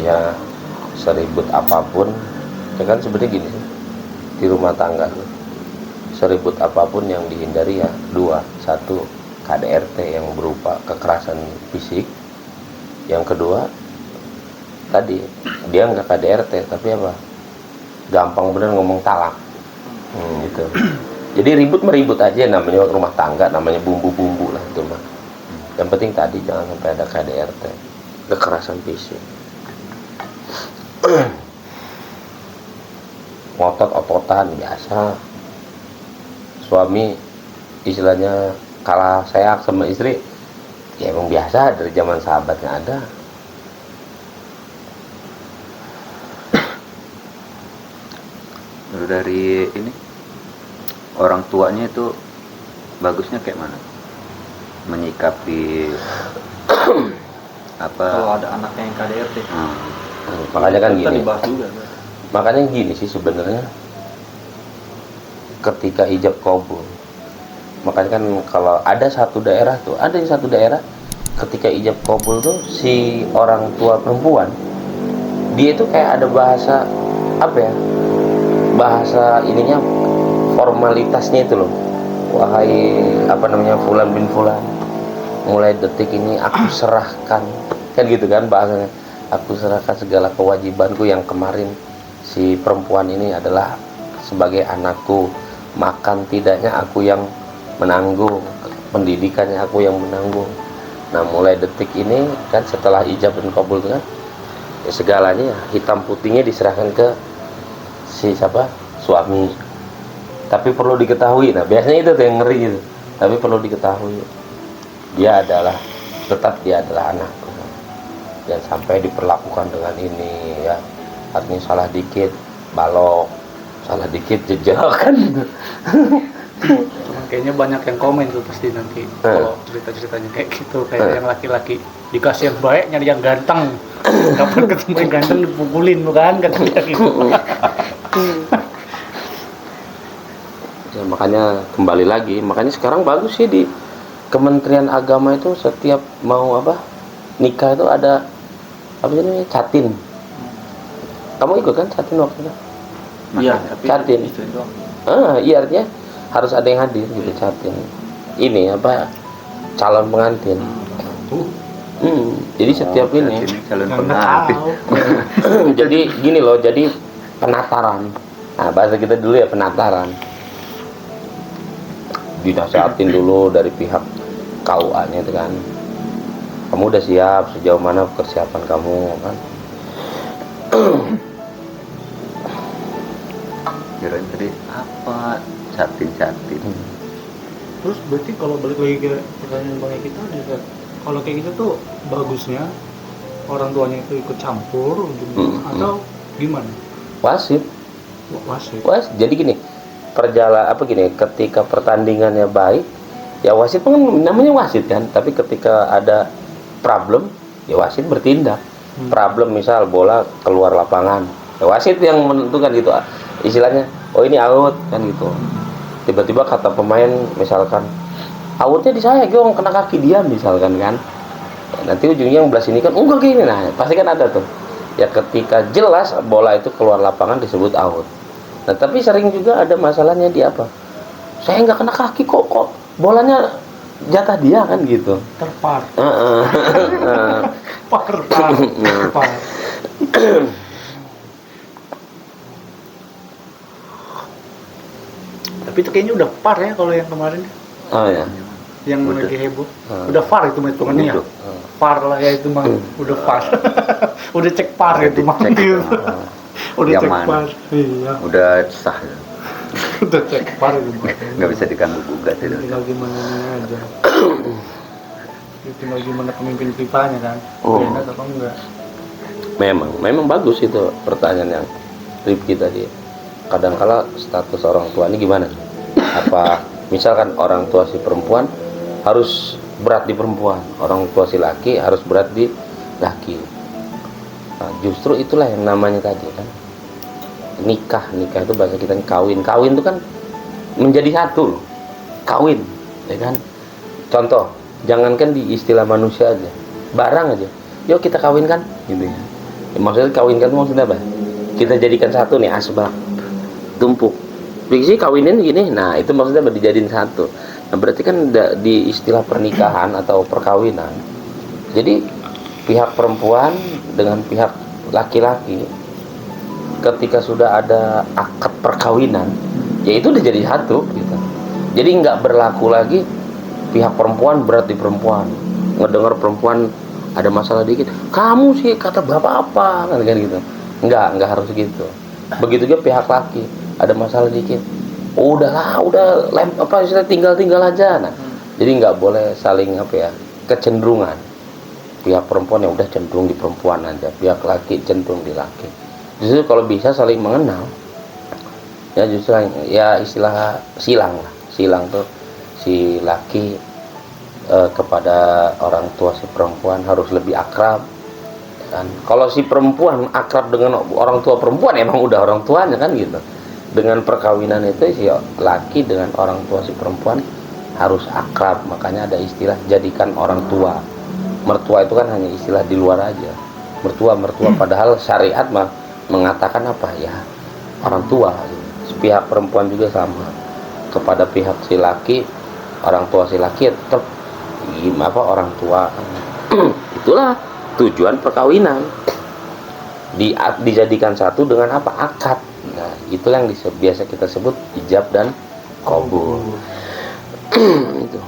ya seribut apapun, ya kan sebenarnya gini sih, di rumah tangga seribut apapun yang dihindari ya dua, satu KDRT yang berupa kekerasan fisik, yang kedua tadi dia nggak KDRT tapi apa, gampang bener ngomong talak, gitu. Jadi ribut meribut aja, namanya rumah tangga, namanya bumbu-bumbu lah itu mah. Yang penting tadi jangan sampai ada KDRT, kekerasan fisik. Ngotot-ototan biasa. Suami istilahnya kalah sayang sama istri, ya emang biasa dari zaman sahabatnya ada. Lalu dari ini orang tuanya itu bagusnya kayak mana menyikapi apa kalau ada anaknya yang KDRT? Makanya kan Kita gini. dibahas juga. Makanya gini sih sebenarnya, ketika ijab kabul, makanya kan kalau ada satu daerah tuh, ada yang satu daerah ketika ijab kabul tuh si orang tua perempuan dia itu kayak ada bahasa apa ya, bahasa ininya, formalitasnya itu loh, wahai apa namanya fulan bin fulan, mulai detik ini aku serahkan, kan gitu kan bahasanya, aku serahkan segala kewajibanku yang kemarin si perempuan ini adalah sebagai anakku, makan tidaknya aku yang menanggung, pendidikannya aku yang menanggung. Nah mulai detik ini kan setelah ijab dan kabul kan ya segalanya hitam putihnya diserahkan ke si siapa, suami. Tapi perlu diketahui, nah biasanya itu tuh yang ngeri gitu, tapi perlu diketahui dia adalah, tetap dia adalah anakku, dan sampai diperlakukan dengan ini ya, artinya salah dikit balok, salah dikit jejak kan gitu. Kayaknya banyak yang komen tuh pasti nanti kalau cerita-ceritanya kayak gitu, kayak yang laki-laki dikasih yang baik nyari yang ganteng, kapan ketemu yang ganteng dipukulin bukan kan gitu. Ya, makanya kembali lagi, makanya sekarang bagus sih di Kementerian Agama itu setiap mau apa nikah itu ada apa sih namanya, catin. Kamu ikut kan catin waktu itu? Iya, catin. itu doang. Iya artinya harus ada yang hadir gitu, catin. Ini apa, calon pengantin. Jadi setiap ini calon pengantin. jadi gini loh, jadi penataran. Nah bahasa kita dulu ya penataran. Dinasihatin dulu dari pihak KUA-nya itu kan. Kamu udah siap, sejauh mana persiapan kamu kan? Kirain tadi apa catin. Terus berarti kalau balik lagi ke pertanyaan Bang Eki tadi, kalau kayak gitu tuh bagusnya orang tuanya itu ikut campur atau gimana? Wasit. Jadi gini, ketika pertandingannya baik, ya wasit kan namanya wasit kan, tapi ketika ada problem, ya wasit bertindak. Problem misal bola keluar lapangan, ya wasit yang menentukan gitu. Istilahnya, oh ini out kan gitu. Tiba-tiba kata pemain misalkan, outnya di saya, gue kena kaki dia misalkan kan. Ya, nanti ujungnya yang belah sini kan, enggak gini, nah pasti kan ada tuh. Ya ketika jelas bola itu keluar lapangan disebut out. Nah tapi sering juga ada masalahnya di apa? Saya nggak kena kaki kok bolanya jatah dia kan gitu. Terpar. Par. Tapi itu kayaknya udah par ya kalau yang kemarin. Oh ya. Yang lagi heboh. Udah par itu hitungannya ya. Par lah ya itu mah. Udah par. Udah cek par itu mah. Udah cek par. Iya. Udah sah. Udah cek par itu mah. Nggak bisa diganggu gugat itu. Tinggal gimana aja. Tinggal gimana pemimpin FIFA-nya kan. Enak atau enggak? Memang bagus itu pertanyaan yang Rifki tadi. Kadang-kala status orang tua ini gimana? Apa misalkan orang tua si perempuan harus berat di perempuan, orang tua si laki harus berat di laki. Nah, justru itulah yang namanya tadi kan nikah itu bahasa kita kawin itu kan menjadi satu loh, kawin ya kan. Contoh, jangankan di istilah manusia aja, barang aja, yuk kita kawin kan gitu ya. Maksudnya kawinkan itu maksudnya apa? Kita jadikan satu nih, asbab tumpuk. Jadi kawinin gini, nah itu maksudnya dijadiin satu. Nah berarti kan di istilah pernikahan atau perkawinan, jadi pihak perempuan dengan pihak laki-laki ketika sudah ada akad perkawinan, ya itu udah jadi satu gitu. Jadi nggak berlaku lagi pihak perempuan berat di perempuan, ngedengar perempuan ada masalah dikit, kamu sih kata bapak apa kan gitu. Nggak harus gitu. Begitu juga pihak laki ada masalah dikit, udahlah, udah tinggal aja. Nah jadi nggak boleh saling kecenderungan. Pihak perempuan yang udah cenderung di perempuan aja, pihak laki cenderung di laki. Justru kalau bisa saling mengenal, ya justru ya istilah silang tuh si laki kepada orang tua si perempuan harus lebih akrab kan. Kalau si perempuan akrab dengan orang tua perempuan, emang udah orang tuanya kan gitu. Dengan perkawinan itu si laki dengan orang tua si perempuan harus akrab, makanya ada istilah jadikan orang tua. Mertua itu kan hanya istilah di luar aja, mertua padahal syariat mah mengatakan apa ya, orang tua. Pihak perempuan juga sama, kepada pihak si laki, orang tua si laki tetap orang tua. Itulah tujuan perkawinan, dijadikan satu dengan apa, akad. Nah itu yang biasa kita sebut ijab dan qabul. Itu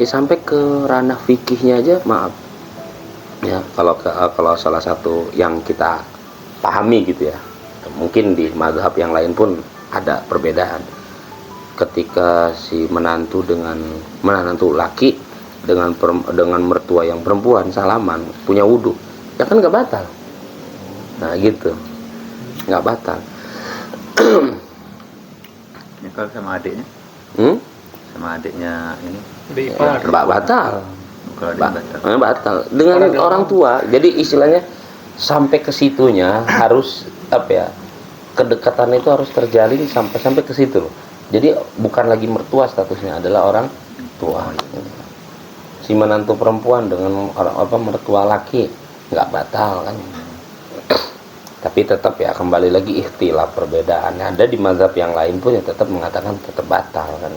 sampai ke ranah fikihnya aja, maaf ya, kalau salah satu yang kita pahami gitu ya, mungkin di mazhab yang lain pun ada perbedaan. Ketika si menantu laki dengan mertua yang perempuan salaman, punya wudhu, ya kan nggak batal. Nah gitu, nggak batal. Ini kalau sama adiknya, sama adiknya ini batal. Kalau batal. Batal dengan orang tua. Jadi istilahnya sampai ke situnya harus kedekatan itu harus terjalin sampai ke situ loh. Jadi bukan lagi mertua, statusnya adalah orang tua. Si menantu perempuan dengan mertua laki nggak batal kan. Tapi tetap ya kembali lagi ikhtilaf, perbedaannya ada di mazhab yang lain pun ya tetap mengatakan tetap batal kan.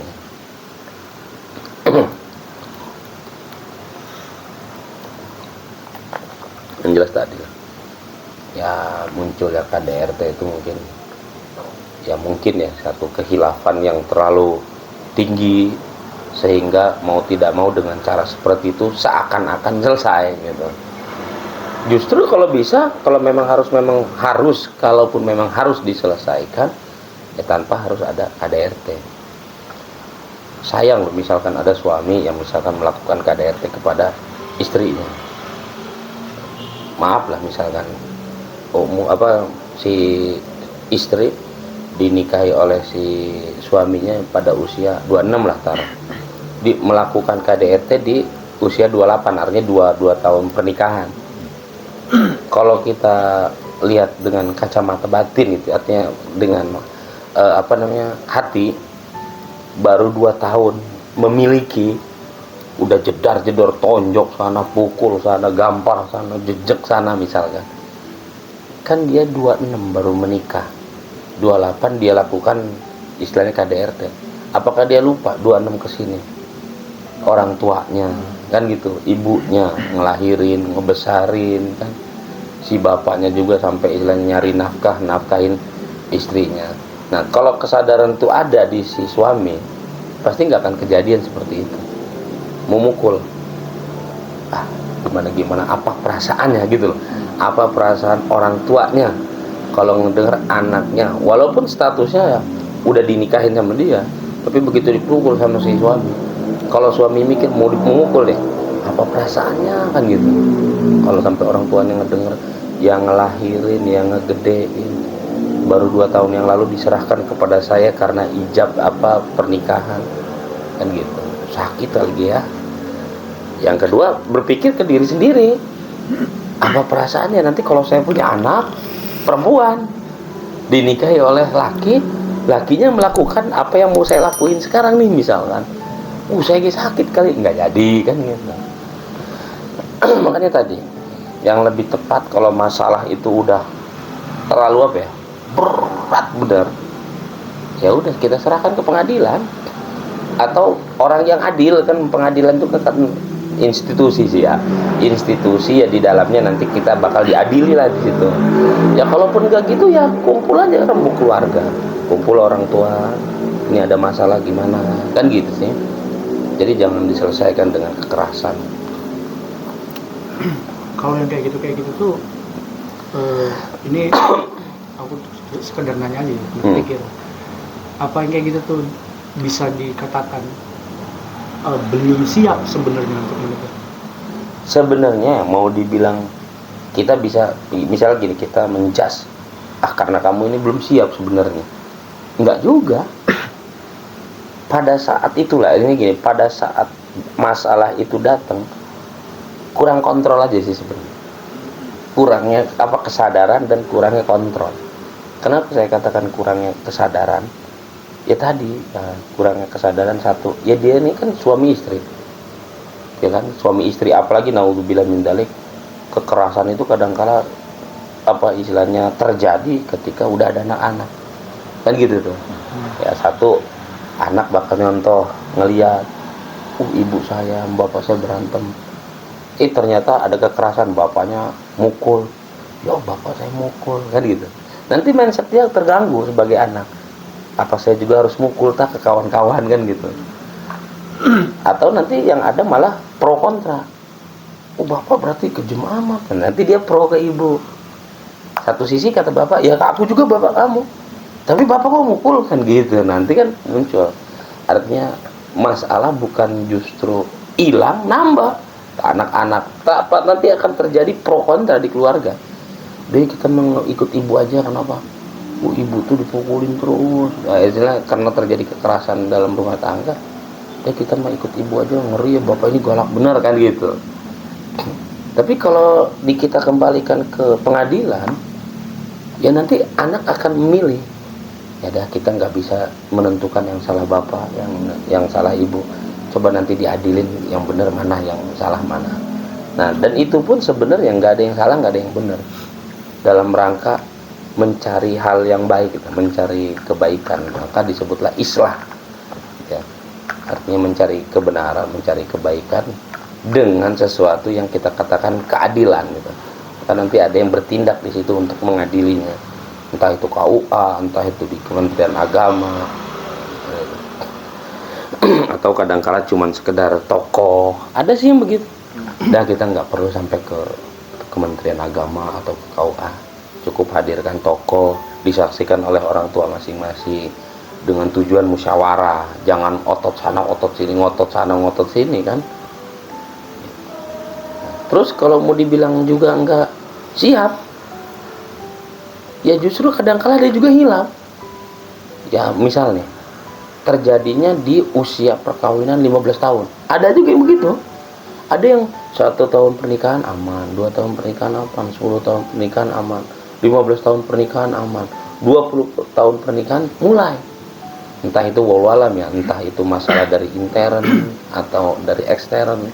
Yang jelas tadi ya muncul ya KDRT itu mungkin ya satu kehilafan yang terlalu tinggi sehingga mau tidak mau dengan cara seperti itu seakan-akan selesai gitu. Justru kalau bisa, kalau memang harus kalaupun memang harus diselesaikan ya tanpa harus ada KDRT. Sayang loh misalkan ada suami yang misalkan melakukan KDRT kepada istrinya. Maaf lah misalkan si istri dinikahi oleh si suaminya pada usia 26 lah melakukan KDRT di usia 28, artinya 2 tahun pernikahan. Kalau kita lihat dengan kacamata batin itu artinya dengan hati, baru 2 tahun memiliki udah jedar-jedor, tonjok sana, pukul sana, gampar sana, jejek sana misalkan. Kan dia 26 baru menikah, 28 dia lakukan istilahnya KDRT. Apakah dia lupa 26 kesini orang tuanya kan gitu, ibunya ngelahirin, ngebesarin kan, si bapaknya juga sampai istilahnya nyari nafkahin istrinya. Nah kalau kesadaran itu ada di si suami, pasti nggak akan kejadian seperti itu, memukul. Gimana apa perasaannya gitu loh, apa perasaan orang tuanya kalau ngedenger anaknya walaupun statusnya ya udah dinikahin sama dia, tapi begitu dipukul sama si suami, kalau suami mikir mau memukul deh, apa perasaannya kan gitu. Kalau sampai orang tuanya ngedenger yang ngelahirin, yang ngegedein, baru 2 tahun yang lalu diserahkan kepada saya karena ijab pernikahan kan gitu, sakit lagi ya. Yang kedua, berpikir ke diri sendiri, apa perasaannya nanti kalau saya punya anak perempuan dinikahi oleh lakinya melakukan apa yang mau saya lakuin sekarang nih misalkan, saya sakit kali, nggak jadi kan gitu. Makanya tadi yang lebih tepat kalau masalah itu udah terlalu apa ya, berat benar, ya udah kita serahkan ke pengadilan atau orang yang adil. Kan pengadilan itu kan institusi sih ya, institusi ya, di dalamnya nanti kita bakal diadili lah di situ. Ya kalaupun nggak gitu ya kumpul aja rembuk keluarga, kumpul orang tua, ini ada masalah gimana, kan gitu sih. Jadi jangan diselesaikan dengan kekerasan. Kalau yang kayak gitu tuh ini aku sekedar nanya aja ya, berpikir apa yang kayak gitu tuh bisa dikatakan belum siap sebenarnya untuk menikah. Sebenarnya mau dibilang kita bisa, misalnya gini, kita menjas karena kamu ini belum siap, sebenarnya enggak juga. Pada saat itulah, ini gini, pada saat masalah itu datang, kurang kontrol aja sih sebenarnya. Kurangnya apa, kesadaran dan kurangnya kontrol. Kenapa saya katakan kurangnya kesadaran? Ya tadi, kurangnya kesadaran satu. Ya dia ini kan suami istri. Ya kan, suami istri, apalagi naudzubillah min dzalik, kekerasan itu kadangkala apa istilahnya terjadi ketika udah ada anak-anak. Kan gitu tuh. Ya satu, anak bakal nyontoh ngelihat, ibu saya, bapak saya berantem. Ternyata ada kekerasan, bapaknya mukul. Ya bapak saya mukul, kan gitu. Nanti mindset dia terganggu sebagai anak. Apa saya juga harus mukul tak ke kawan-kawan, kan gitu. Atau nanti yang ada malah pro kontra. Bapak berarti kejam amat. Nanti dia pro ke ibu. Satu sisi kata bapak, ya aku juga bapak kamu, tapi bapak kok mukul, kan gitu. Nanti kan muncul. Artinya masalah bukan justru hilang, nambah. Anak-anak nanti akan terjadi pro kontra di keluarga. Jadi kita mengikut ibu aja, kenapa? Ibu tuh dipukulin terus. Istilah karena terjadi kekerasan dalam rumah tangga. Ya kita mau ikut ibu aja, ngeri ya bapak ini galak benar, kan gitu. Tapi kalau kita kembalikan ke pengadilan, ya nanti anak akan memilih. Ya dah, kita nggak bisa menentukan yang salah bapak, yang salah ibu. Coba nanti diadilin yang benar mana, yang salah mana. Nah, dan itu pun sebenarnya nggak ada yang salah, nggak ada yang benar. Dalam rangka mencari hal yang baik, mencari kebaikan, maka disebutlah islah. Ya, artinya mencari kebenaran, mencari kebaikan dengan sesuatu yang kita katakan keadilan, gitu. Karena nanti ada yang bertindak di situ untuk mengadilinya, entah itu KUA, entah itu di Kementerian Agama, atau kadangkala cuman sekedar tokoh. Ada sih yang begitu. Dah, kita nggak perlu sampai ke Kementerian Agama atau ke KUA. Cukup hadirkan tokoh, disaksikan oleh orang tua masing-masing dengan tujuan musyawarah. Jangan otot sana, otot sini, ngotot sana, ngotot sini, kan. Terus kalau mau dibilang juga enggak siap, ya justru kadangkala dia juga hilang. Ya misalnya terjadinya di usia perkawinan 15 tahun. Ada juga yang begitu. Ada yang 1 tahun pernikahan aman, 2 tahun pernikahan aman, 10 tahun pernikahan aman, 15 tahun pernikahan aman, 20 tahun pernikahan mulai. Entah itu walwalam ya, entah itu masalah dari intern atau dari ekstern,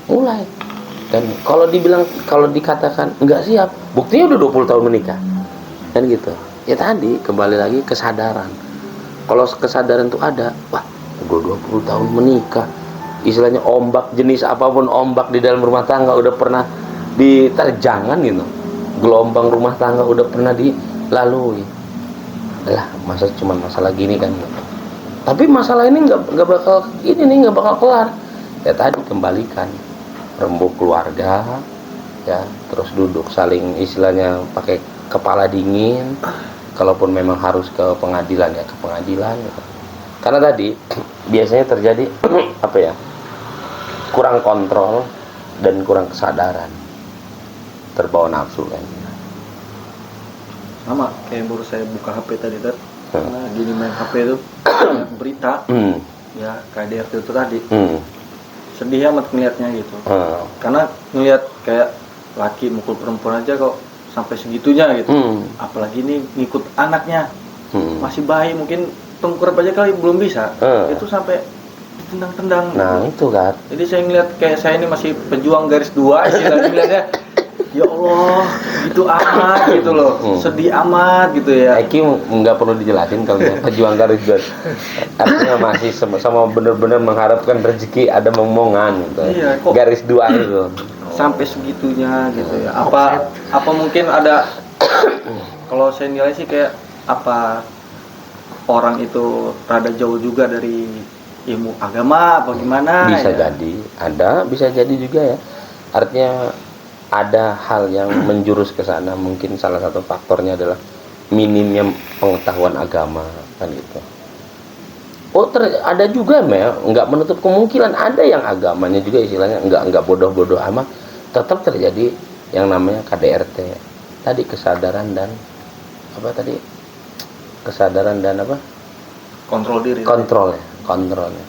mulai. Dan kalau dikatakan enggak siap, buktinya udah 20 tahun menikah. Kan gitu. Ya tadi kembali lagi kesadaran. Kalau kesadaran itu ada, wah, gue 20 tahun menikah. Istilahnya ombak jenis apapun, ombak di dalam rumah tangga udah pernah diterjangan gitu. Gelombang rumah tangga udah pernah dilalui. Lah, masa cuma masalah gini kan. Tapi masalah ini nggak bakal kelar. Ya tadi kembalikan, rembuk keluarga, ya, terus duduk saling istilahnya pakai kepala dingin. Kalaupun memang harus ke pengadilan, ya ke pengadilan gitu. Karena tadi biasanya terjadi apa ya, kurang kontrol dan kurang kesadaran, terbawa nafsu kan. Sama kayak baru saya buka HP tadi kan, nah, gini main HP itu berita, ya KDRT itu tadi, sedih amat ngeliatnya gitu. Karena ngeliat kayak laki mukul perempuan aja kok sampai segitunya gitu. Apalagi ini ngikut anaknya, masih bayi, mungkin tengkurap aja kali belum bisa, itu sampai ditendang-tendang. Nah gitu. Itu kan. Jadi saya ngeliat kayak saya ini masih pejuang garis 2 istilahnya ngeliatnya. ya Allah gitu amat gitu loh, sedih amat gitu ya. Eki nggak perlu dijelasin kalau dia pejuang garis dua, artinya masih sama-sama benar-benar mengharapkan rezeki ada momongan gitu. Iya, kok garis dua itu sampai segitunya gitu ya. Apa mungkin ada kalau saya nilai sih kayak apa orang itu rada jauh juga dari ilmu agama apa gimana bisa ya? jadi bisa jadi juga ya, artinya ada hal yang menjurus ke sana. Mungkin salah satu faktornya adalah minimnya pengetahuan agama kan gitu. Ada juga nggak menutup kemungkinan ada yang agamanya juga istilahnya nggak bodoh-bodoh amat, tetap terjadi yang namanya KDRT tadi, kesadaran dan kontrolnya.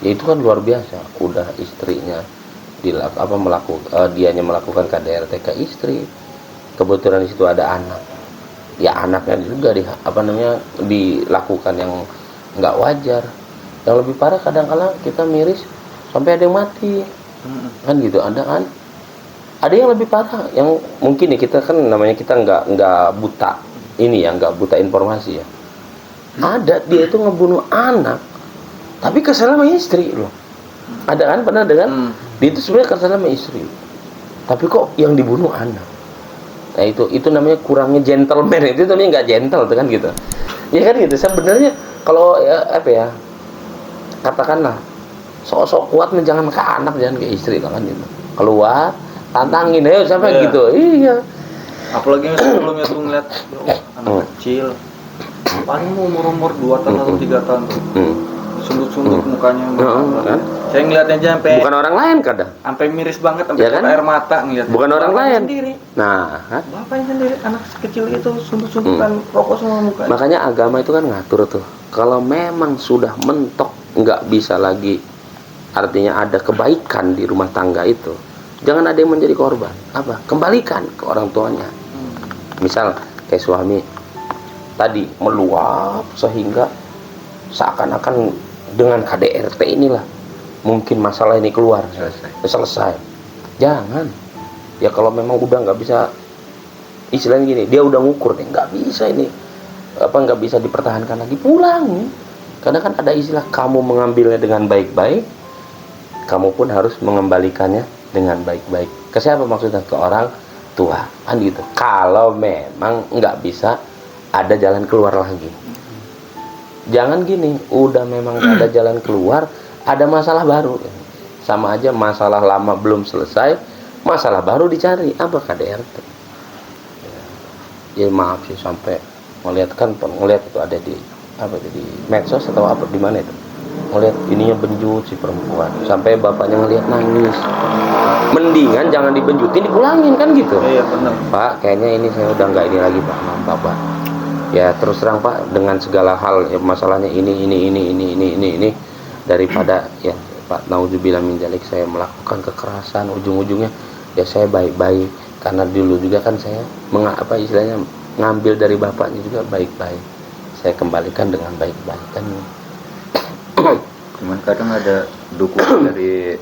Ya itu kan luar biasa. Udah istrinya dianya melakukan KDRT ke istri, kebetulan di situ ada anak, ya anaknya juga dilakukan yang nggak wajar. Yang lebih parah kadang-kala kita miris sampai ada yang mati kan gitu. Ada yang lebih parah, yang mungkin ya kita kan namanya kita nggak buta ini ya, nggak buta informasi ya. Ada dia itu ngebunuh anak tapi kesal sama istri loh. Ada kan, pernah dengan dia itu sebenarnya kesal sama istri tapi kok yang dibunuh anak. Nah itu namanya kurangnya gentleman, itu namanya nggak gentle tuh kan gitu ya kan gitu. Sebenarnya kalau katakanlah sok-sok kuat jangan ke anak, jangan ke istri kan gitu. Keluar tantangin ayo sampai gitu. Iya, apalagi sebelumnya tuh ngeliat anak kecil paling umur 2 tahun atau 3 tahun tuh sundut-sundut mukanya kan? Saya ngeliatnya aja bukan orang lain kadang sampai miris banget, sampai ya kan? air mata ngeliat bukan orang lain sendiri. Nah kan? Bapaknya sendiri anak kecil itu sundut-sundutan rokok semua mukanya. Makanya agama itu kan ngatur tuh, kalau memang sudah mentok nggak bisa lagi, artinya ada kebaikan di rumah tangga itu, jangan ada yang menjadi korban. Kembalikan ke orang tuanya. Misal kayak suami tadi meluap sehingga seakan-akan dengan KDRT inilah mungkin masalah ini keluar selesai. Jangan ya, kalau memang udah nggak bisa, istilahnya gini, dia udah ngukur nih nggak bisa ini nggak bisa dipertahankan lagi, pulang. Karena kan ada istilah, kamu mengambilnya dengan baik-baik, kamu pun harus mengembalikannya dengan baik-baik. Ke siapa maksudnya? Ke orang tua kan gitu. Kalau memang nggak bisa, ada jalan keluar lagi. Jangan gini, udah memang ada jalan keluar, ada masalah baru. Sama aja masalah lama belum selesai, masalah baru dicari. Apa KDRT? Ya maaf sih, sampai ngelihat itu ada di medsos atau apa di mana itu. Ngelihat ininya benjut si perempuan, sampai bapaknya ngelihat nangis. Mendingan jangan dibenjutin, dipulangin kan gitu. Iya benar. Pak, kayaknya ini saya udah nggak ini lagi Pak, maaf Bapak. Ya terus terang Pak, dengan segala hal ya, masalahnya ini daripada ya Pak, naudzubillah min dzalik, saya melakukan kekerasan, ujung-ujungnya ya saya baik-baik, karena dulu juga kan saya istilahnya ngambil dari bapaknya juga baik-baik, saya kembalikan dengan baik-baik kan. Cuman kadang ada dukungan dari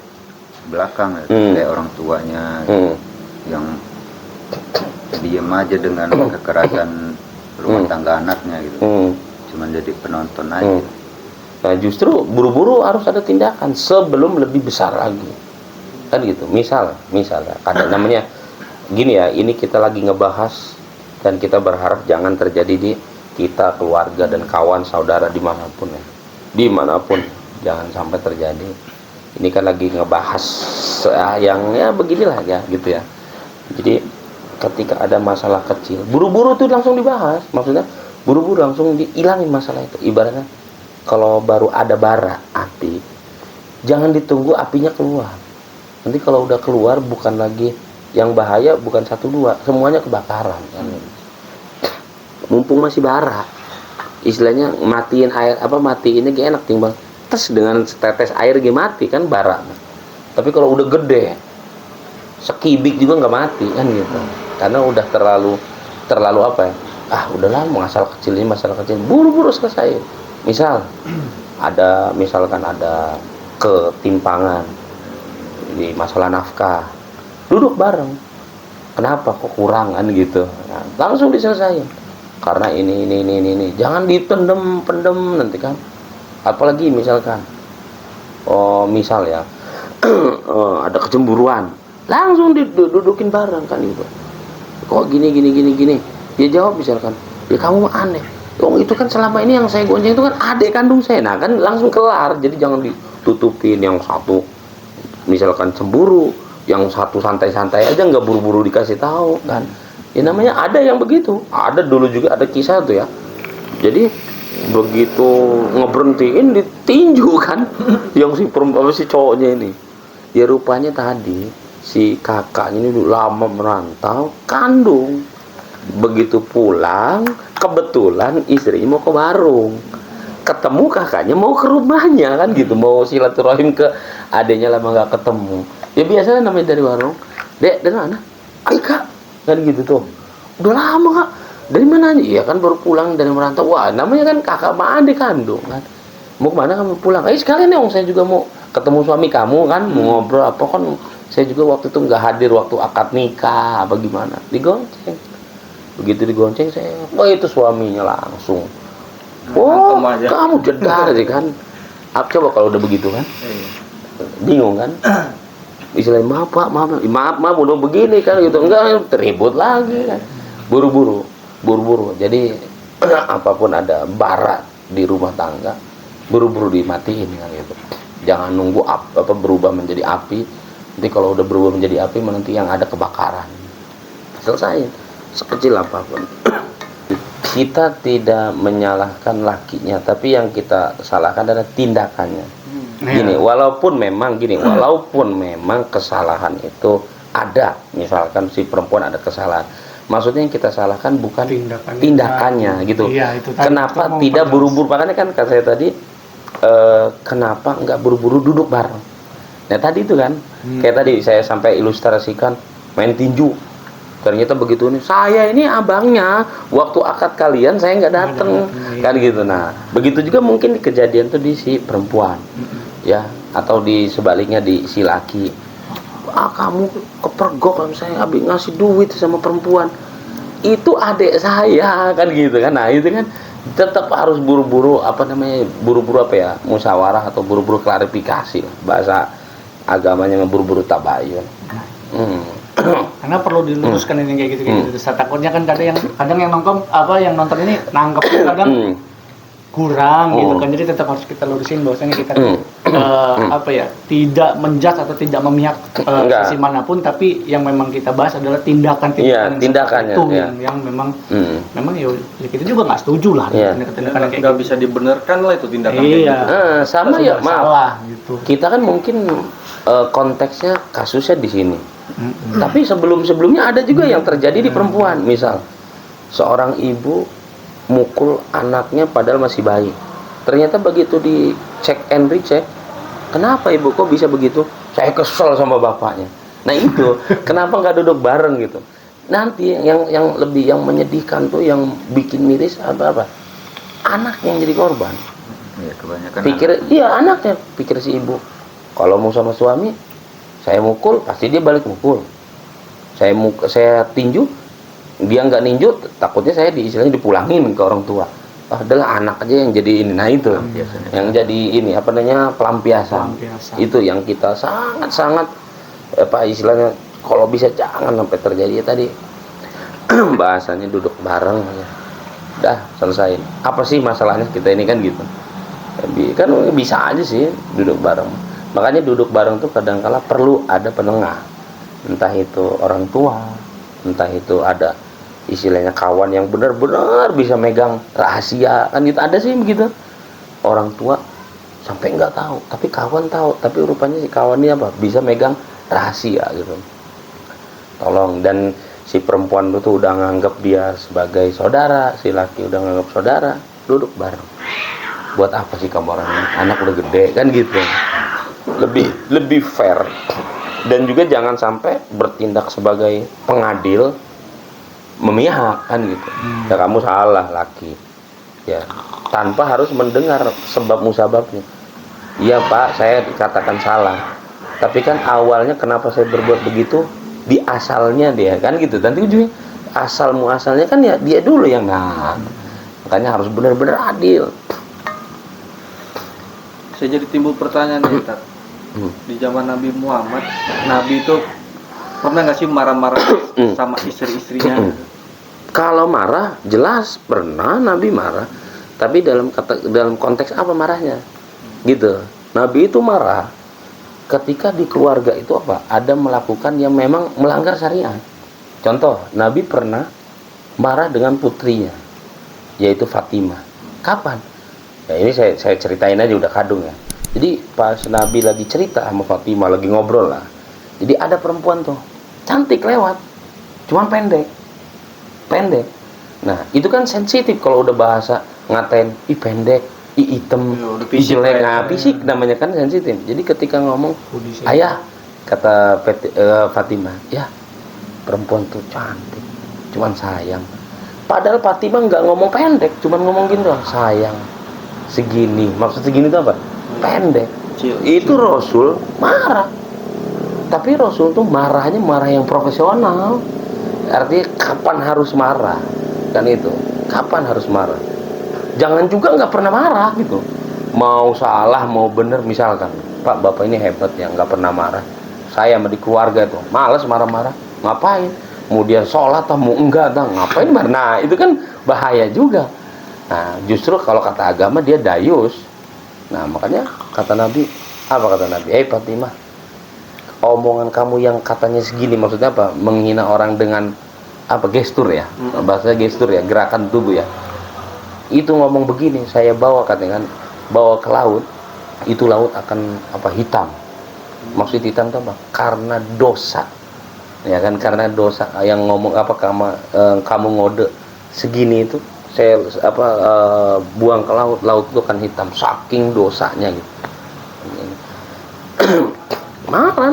belakang kayak orang tuanya yang diem aja dengan kekerasan rumah tangga anaknya gitu. Cuman jadi penonton aja. Nah justru buru-buru harus ada tindakan sebelum lebih besar lagi kan gitu. Misalnya ada namanya gini ya, ini kita lagi ngebahas dan kita berharap jangan terjadi di kita, keluarga dan kawan saudara dimanapun jangan sampai terjadi. Ini kan lagi ngebahas yang ya beginilah ya gitu ya. Jadi ketika ada masalah kecil, buru-buru tuh langsung dibahas. Maksudnya buru-buru langsung dihilangin masalah itu. Ibaratnya kalau baru ada bara api, jangan ditunggu apinya keluar. Nanti kalau udah keluar, bukan lagi yang bahaya, bukan 1 2, semuanya kebakaran kan. Mumpung masih bara, istilahnya matiin air, matiinnya gak enak, timbang tes dengan setetes air gak mati kan bara. Tapi kalau udah gede, sekibik juga nggak mati kan gitu, karena udah terlalu udahlah, masalah kecil, buru-buru selesai. Misalkan ada ketimpangan di masalah nafkah, duduk bareng, kenapa kok kurang kan gitu. Nah, langsung diselesaikan karena ini, jangan pendem nanti kan. Apalagi misalkan misal ya ada kecemburuan, langsung didudukin bareng kan gitu. Kok gini, dia jawab misalkan, ya kamu mah aneh. Itu kan selama ini yang saya gonceng itu kan adik kandung saya. Nah kan langsung kelar. Jadi jangan ditutupin. Yang satu misalkan cemburu, yang satu santai-santai aja, nggak buru-buru dikasih tahu kan. Ya namanya ada yang begitu. Ada dulu juga ada kisah tuh ya. Jadi begitu ngeberhentiin ditinju kan yang si perempuan si cowoknya ini. Ya rupanya tadi si kakaknya ini lama merantau, kandung. Begitu pulang, kebetulan istrinya mau ke warung, ketemu kakaknya mau ke rumahnya kan gitu, mau silaturahim ke adiknya lama nggak ketemu. Ya biasanya namanya dari warung, dek dari mana? Ayo kak, kan gitu tuh. Udah lama kak, dari mana nih? Iya kan baru pulang dari merantau. Wah namanya kan kakak sama adik kandung kan. Mau kemana kamu pulang? Sekalian dong, saya juga mau ketemu suami kamu kan, mau ngobrol apa kan. Saya juga waktu itu nggak hadir waktu akad nikah apa gimana, digonceng. Begitu digonceng saya, itu suaminya langsung, kamu jedar sih kan. Coba kalau udah begitu kan, bingung kan. Istilahnya maaf pak, maaf udah begini kan gitu, enggak teribut lagi kan. Buru-buru. Jadi apapun ada bara di rumah tangga, buru-buru dimatiin kan gitu. Jangan nunggu apa berubah menjadi api. Nanti kalau udah berubah menjadi api, nanti yang ada kebakaran. Selesai. Sekecil apapun. Kita tidak menyalahkan lakinya, tapi yang kita salahkan adalah tindakannya. Gini, walaupun memang kesalahan itu ada, misalkan si perempuan ada kesalahan, maksudnya yang kita salahkan bukan tindakannya gitu. Iya, itu tadi, kenapa itu tidak buru-buru? Makanya kan kata saya tadi, kenapa nggak buru-buru duduk bareng? Nah tadi itu kan, kayak tadi saya sampai ilustrasikan main tinju. Ternyata begitu nih, saya ini abangnya, waktu akad kalian saya nggak dateng kan gitu. Nah begitu juga mungkin kejadian tuh di si perempuan ya, atau di sebaliknya di si laki. Kamu kepergok kan, saya habis ngasih duit sama perempuan, itu adik saya kan gitu kan. Nah itu kan tetap harus buru-buru musyawarah atau buru-buru klarifikasi, bahasa agamanya buru-buru tabayun. Karena perlu diluruskan ini kayak gitu. Saya takutnya kan kadang yang nonton ini nangkep kadang kurang gitu kan. Jadi tetap harus kita lurusin bahwasanya kita tidak menjudge atau tidak memihak sisi manapun, tapi yang memang kita bahas adalah tindakannya itu yang memang ya kita juga nggak setuju lah. Tindakan nggak bisa dibenarkan lah itu tindakan. Sama ya, maaf gitu. Kita kan mungkin konteksnya kasusnya di sini. Tapi sebelumnya ada juga yang terjadi di perempuan. Misal seorang ibu mukul anaknya padahal masih bayi. Ternyata begitu di cek and recheck, kenapa ibu kok bisa begitu? Saya kesel sama bapaknya. Nah itu kenapa nggak duduk bareng gitu? Nanti yang lebih menyedihkan tuh, yang bikin miris apa? Anak yang jadi korban. Ya, kebanyakan anaknya pikir si ibu, kalau mau sama suami saya mukul, pasti dia balik mukul. Saya tinju, dia nggak ninju, takutnya saya istilahnya dipulangin ke orang tua. Adalah anak aja yang jadi ini. Nah itu yang jadi ini pelampiasan. Itu yang kita sangat istilahnya, kalau bisa jangan sampai terjadi ya tadi. Bahasanya duduk bareng ya. Dah selesai. Apa sih masalahnya kita ini kan gitu. Kan bisa aja sih duduk bareng. Makanya duduk bareng tuh kadang-kala perlu ada penengah. Entah itu orang tua, entah itu ada istilahnya kawan yang benar-benar bisa megang rahasia kan gitu. Ada sih begitu. Orang tua sampai nggak tahu, tapi kawan tahu, tapi rupanya si kawan ini bisa megang rahasia gitu. Tolong, dan si perempuan itu udah nganggap dia sebagai saudara, si laki udah nganggap saudara, duduk bareng. Buat apa sih kamu orang ini? Anak udah gede kan gitu. Lebih fair. Dan juga jangan sampai bertindak sebagai pengadil, memihak kan gitu. Ya kamu salah laki. Ya, tanpa harus mendengar sebab musababnya. Iya Pak, saya dikatakan salah. Tapi kan awalnya kenapa saya berbuat begitu? di asalnya dia kan gitu. Nanti ujungnya asal muasalnya kan ya dia dulu yang makanya harus benar-benar adil. Saya jadi timbul pertanyaan nih, Tat. Di zaman Nabi Muhammad, Nabi itu pernah nggak sih marah-marah sama istri-istrinya? Kalau marah jelas pernah Nabi marah, tapi dalam konteks apa marahnya gitu. Nabi itu marah ketika di keluarga itu ada melakukan yang memang melanggar syariat. Contoh, Nabi pernah marah dengan putrinya, yaitu Fatimah. Kapan? Ya ini saya ceritain aja udah kadung ya. Jadi pas Nabi lagi cerita sama Fatimah, lagi ngobrol lah. Jadi ada perempuan tuh, cantik lewat, cuman pendek. Nah itu kan sensitif kalau udah bahasa ngatain, pendek, hitam, jelek, fisik namanya kan sensitif. Jadi ketika ngomong, ayah, kata Fatimah, ya perempuan tuh cantik, cuman sayang. Padahal Fatimah nggak ngomong pendek, cuman ngomong gini doang, sayang, segini. Maksud segini itu apa? Pendek. Itu Rasul marah. Tapi Rasul tuh marahnya marah yang profesional. Artinya kapan harus marah, kan itu. Kapan harus marah? Jangan juga nggak pernah marah gitu. Mau salah mau bener misalkan, Pak bapak ini hebat ya nggak pernah marah. Saya sama di keluarga tuh males marah-marah. Ngapain? Mau dia sholat atau mau enggak, ngapain marah? Nah itu kan bahaya juga. Nah justru kalau kata agama dia dayus. Nah makanya kata Nabi, apa kata Nabi? Fatimah, omongan kamu yang katanya segini, maksudnya apa? Menghina orang dengan apa? Gestur ya, bahasa gestur ya, gerakan tubuh ya. Itu ngomong begini, saya bawa katanya kan, bawa ke laut, itu laut akan apa? Hitam. Maksud hitam itu apa? Karena dosa, ya kan? Karena dosa. Yang ngomong apa? Kamu ngode segini itu, saya buang ke laut, laut itu kan hitam, saking dosanya gitu. Marah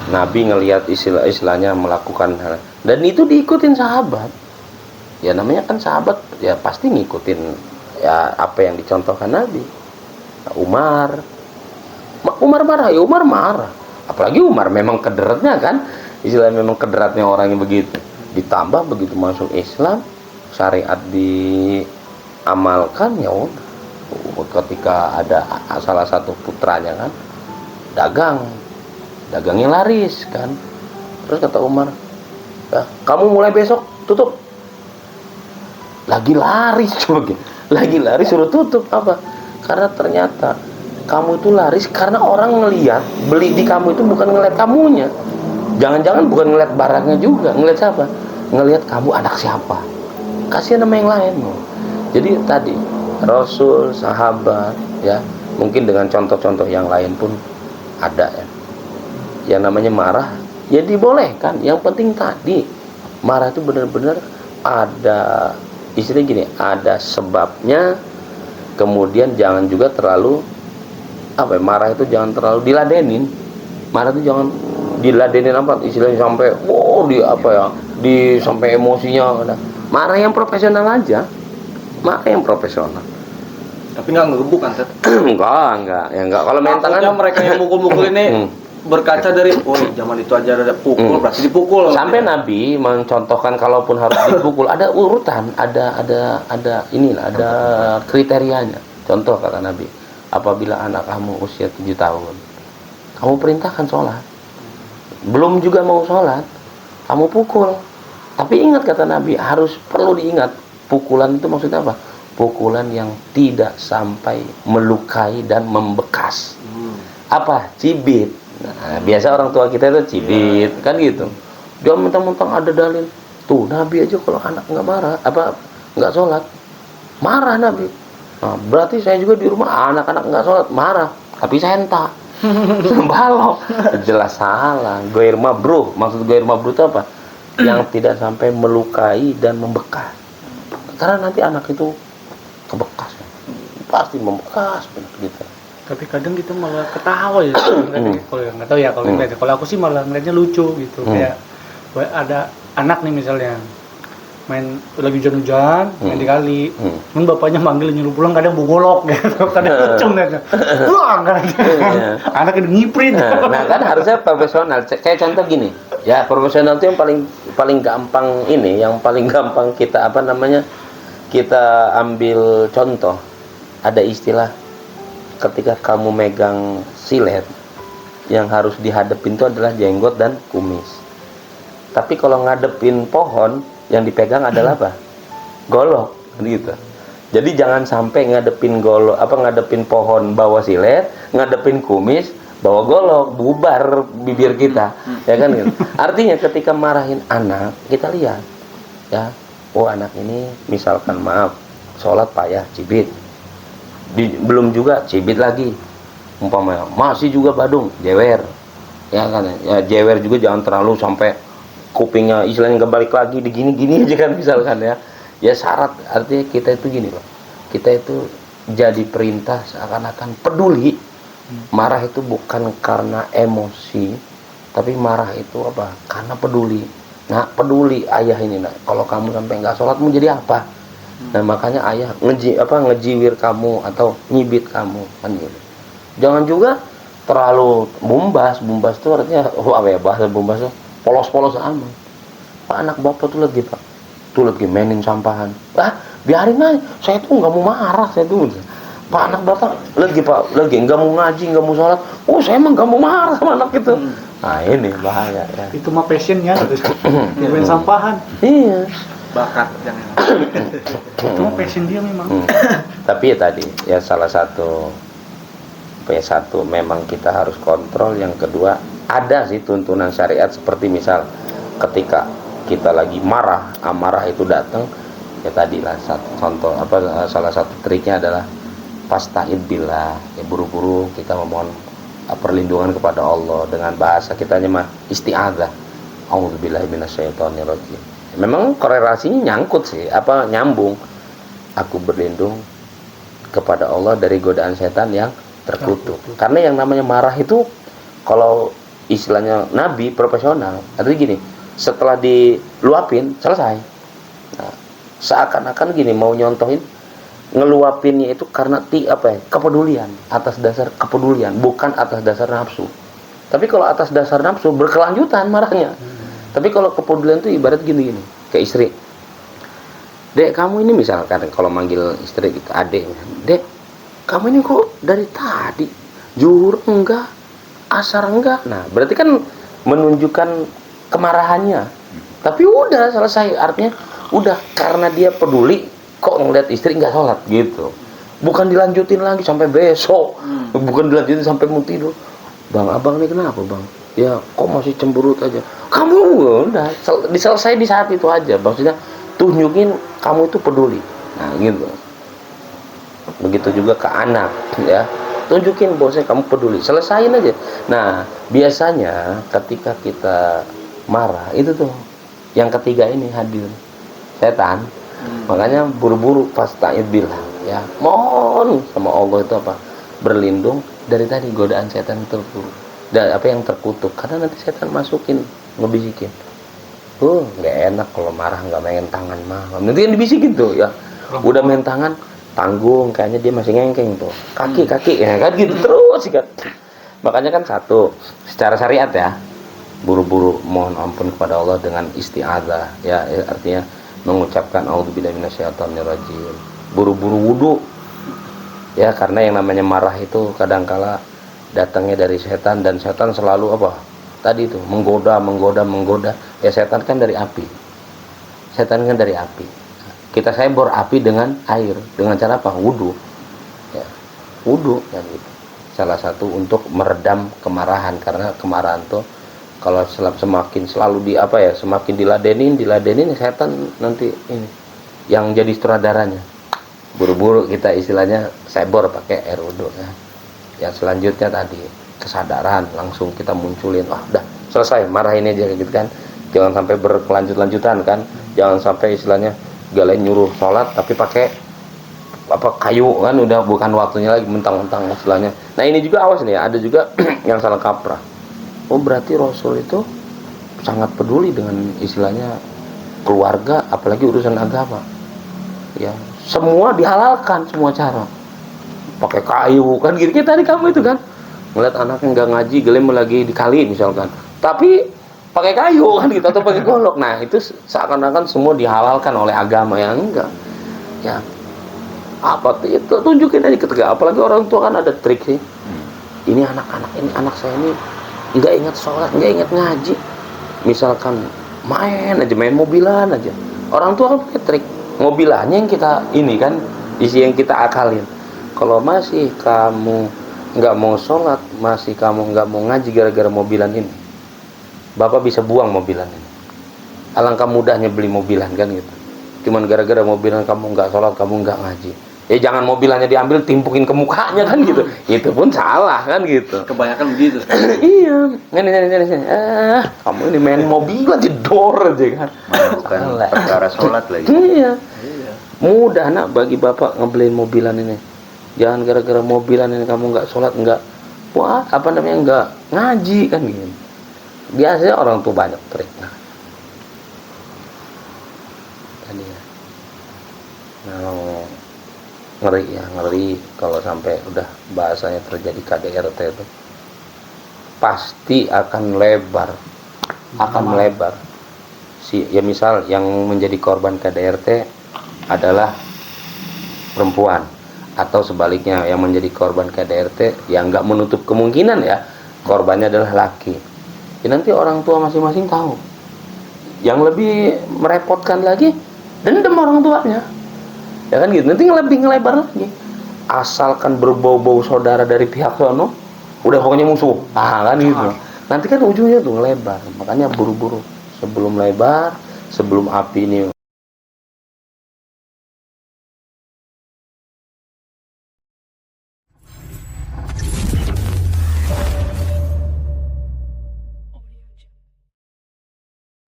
Nabi ngelihat istilahnya melakukan hal, dan itu diikutin sahabat. Ya namanya kan sahabat ya pasti ngikutin ya apa yang dicontohkan Nabi. Umar marah, ya Umar marah. Apalagi Umar memang kederatnya kan, istilahnya memang kederatnya orang yang begitu. Ditambah begitu masuk Islam, syariat diamalkan, ya udah. Ketika ada salah satu putranya kan dagangnya laris kan, terus kata Umar, ya, kamu mulai besok tutup. Lagi laris suruh tutup. Apa? Karena ternyata kamu itu laris karena orang ngelihat beli di kamu itu bukan ngelihat kamunya, jangan-jangan bukan ngelihat barangnya juga, ngelihat siapa? Ngelihat kamu anak siapa, kasihan sama yang lain. Jadi tadi Rasul, sahabat ya, mungkin dengan contoh-contoh yang lain pun ada ya. Yang namanya marah ya dibolehkan, yang penting tadi marah itu benar-benar ada istilahnya gini, ada sebabnya. Kemudian jangan juga terlalu marah itu jangan terlalu diladenin. Marah itu jangan diladenin istilahnya sampai sampai emosinya. Marah yang profesional aja, marah yang profesional. Tapi nggak ngegebuk kan, Tet? enggak. Kalau main tangan mereka yang mukul-mukul ini berkaca dari zaman itu aja ada pukul, berarti dipukul. Sampai Nabi mencontohkan kalaupun harus dipukul ada urutan, ada kriterianya. Contoh kata Nabi, apabila anak kamu usia 7 tahun, kamu perintahkan sholat, belum juga mau sholat, kamu pukul. Tapi ingat kata Nabi, perlu diingat, pukulan itu maksudnya apa? Pukulan yang tidak sampai melukai dan membekas. Apa? Cibit. Nah, biasa orang tua kita itu cibit, kan gitu. Dia mentang-mentang ada dalil. Tuh Nabi aja kalau anak nggak marah, nggak sholat, marah Nabi. Nah, berarti saya juga di rumah anak-anak nggak sholat, marah. Tapi saya entah. Balok. Jelas salah. Ghair mabruh. Maksud ghair mabruh itu apa? Yang tidak sampai melukai dan membekas. Karena nanti anak itu kebekas, pasti membekas gitu. Tapi kadang kita malah ketawa ya, kalau nggak tahu ya kalau aku sih malah ngeliatnya lucu gitu. Kayak ada anak nih misalnya main lagi hujan-hujan main di kali, bapaknya manggil nyuruh pulang, kadang bogolok gitu, kadang kecung gitu, pulang kan, anaknya ngiprit. Nah kan harusnya profesional. Kayak contoh gini, Ya, proporsional itu yang paling gampang ini, yang paling gampang kita kita ambil contoh. Ada istilah ketika kamu megang silet, yang harus dihadapin itu adalah jenggot dan kumis. Tapi kalau ngadepin pohon, yang dipegang adalah apa? Golok, gitu. Jadi jangan sampai ngadepin ngadepin pohon bawa silet, ngadepin kumis bawa golok, bubar bibir kita, ya kan gitu. Artinya ketika marahin anak, kita lihat, ya, oh anak ini misalkan maaf, sholat payah, cibit, belum juga cibit lagi, umpamanya masih juga badung, jewer, ya kan, ya jewer juga jangan terlalu sampai kupingnya istilahnya nggak balik lagi, digini-gini aja kan misalkan ya. Ya syarat, artinya kita itu gini loh, kita itu jadi perintah seakan-akan peduli. Marah itu bukan karena emosi, tapi marah itu apa? Karena peduli. Nah, peduli ayah ini, nah, kalau kamu sampai nggak sholat mau jadi apa? Dan makanya ayah ngejiwir kamu atau nyibit kamu kan gitu. Jangan juga terlalu bumbas itu artinya bahasa bumbas itu polos-polos amat. Pak, anak bapak tuh lagi pak, tuh lagi mainin sampahan. Biarin aja, saya tuh nggak mau marah, saya tuh. Pak, anak bapak lagi nggak mau ngaji, nggak mau sholat. Oh, saya emang nggak mau marah sama anak itu. Nah, ini bahaya ya. Itu mah passionnya harus main sampahan. Iya. Bakat yang Itu mah passion dia memang. Tapi ya tadi, ya salah satu P1 memang kita harus kontrol. Yang kedua, ada sih tuntunan syariat seperti misal ketika kita lagi marah, amarah itu datang, ya tadi lah contoh salah satu triknya adalah pasta'id billah, ya buru-buru kita memohon perlindungan kepada Allah dengan bahasa kitanya mah isti'adzah. A'udzubillahi minasyaitonirrajim. Memang korelasinya nyangkut sih, nyambung. Aku berlindung kepada Allah dari godaan setan yang terkutuk. Karena yang namanya marah itu kalau istilahnya Nabi profesional, artinya gini, setelah diluapin selesai. Nah, seakan-akan gini mau nyontohin ngeluapinnya itu karena kepedulian, atas dasar kepedulian, bukan atas dasar nafsu. Tapi kalau atas dasar nafsu berkelanjutan marahnya. Tapi kalau kepedulian itu ibarat gini ke istri. Dek, kamu ini misalkan kalau manggil istri gitu, adek, Dek, kamu ini kok dari tadi zuhur enggak, asar enggak. Nah, berarti kan menunjukkan kemarahannya. Tapi udah selesai, artinya udah karena dia peduli kok ngeliat istri nggak sholat gitu, bukan dilanjutin lagi sampai besok, bukan dilanjutin sampai mau tidur. Bang, abang ini kenapa bang? Ya kok masih cemberut aja? Kamu udah diselesai di saat itu aja, maksudnya tunjukin kamu itu peduli. Nah gitu. Begitu juga ke anak, ya, tunjukin bahwasanya kamu peduli, selesain aja. Nah biasanya ketika kita marah itu tuh yang ketiga ini hadir, setan. Makanya buru-buru pasta'id billah, ya, mohon sama Allah itu berlindung dari tadi godaan setan terkutuk, dan yang terkutuk, karena nanti setan masukin, ngebisikin, nggak enak kalau marah nggak main tangan mah, nanti yang dibisikin tuh ya, udah main tangan tanggung, kayaknya dia masih ngengkeng tuh, kaki ya kan gitu terus kan. Makanya kan satu secara syariat ya, buru-buru mohon ampun kepada Allah dengan isti'adzah, ya, artinya mengucapkan a'udzubillahi minasyaitonirrajim, buru-buru wudu, ya, karena yang namanya marah itu kadangkala datangnya dari setan, dan setan selalu tadi itu menggoda, ya, setan kan dari api, kita sebor api dengan air, dengan cara wudu, ya, wudu kan gitu, salah satu untuk meredam kemarahan, karena kemarahan tuh kalau semakin selalu semakin diladenin setan nanti ini yang jadi sutradaranya. Buru-buru kita istilahnya sebor pakai air wudu ya. Yang selanjutnya tadi kesadaran, langsung kita munculin, udah selesai, marahin aja gitu kan. Jangan sampai berkelanjutan kan. Jangan sampai istilahnya galen nyuruh sholat tapi pakai kayu kan, udah bukan waktunya lagi, mentang-mentang istilahnya. Nah ini juga awas nih, ada juga yang salah kaprah. Oh berarti Rasul itu sangat peduli dengan istilahnya keluarga, apalagi urusan agama. Ya, semua dihalalkan, semua cara. Pakai kayu kan gitu. Kayak tadi kamu itu kan ngeliat anaknya nggak ngaji, gelem lagi dikali misalkan. Tapi pakai kayu kan gitu, atau pakai golok. Nah itu seakan-akan semua dihalalkan oleh agama, yang enggak. Ya apa itu, tunjukin aja ketika, apalagi orang tua kan ada trik sih. Ini anak saya ini nggak ingat sholat, nggak ingat ngaji, misalkan main mobilan aja. Orang tua kan pakai trik, mobilannya yang kita ini kan, isi yang kita akalin. Kalau masih kamu nggak mau sholat, masih kamu nggak mau ngaji gara-gara mobilan ini, bapak bisa buang mobilan ini. Alangkah mudahnya beli mobilan kan gitu. Cuman gara-gara mobilan kamu nggak sholat, kamu nggak ngaji. Ya jangan mobilannya diambil timpukin ke mukanya kan gitu. Itu pun salah kan gitu. Kebanyakan begitu. Iya. Ini. Kamu ini main mobilan jedor aja kan. Bukan perkara sholat lagi. Iya. Mudah nak bagi bapak ngebeliin mobilan ini. Jangan gara-gara mobilan ini kamu nggak sholat, nggak nggak ngaji kan gitu. Biasanya orang tuh banyak trik. Tadi ya. Ngeri kalau sampai udah bahasanya terjadi KDRT itu pasti akan melebar. Ya misal yang menjadi korban KDRT adalah perempuan, atau sebaliknya yang menjadi korban KDRT yang nggak menutup kemungkinan ya korbannya adalah laki. Ya, nanti orang tua masing-masing tahu. Yang lebih merepotkan lagi, dendam orang tuanya. Ya kan gitu, nanti lebih ngelebar lagi. Asalkan berbau-bau saudara dari pihak sono, udah pokoknya musuh. Kan gitu. Nanti kan ujungnya tuh ngelebar. Makanya buru-buru sebelum lebar, sebelum api ini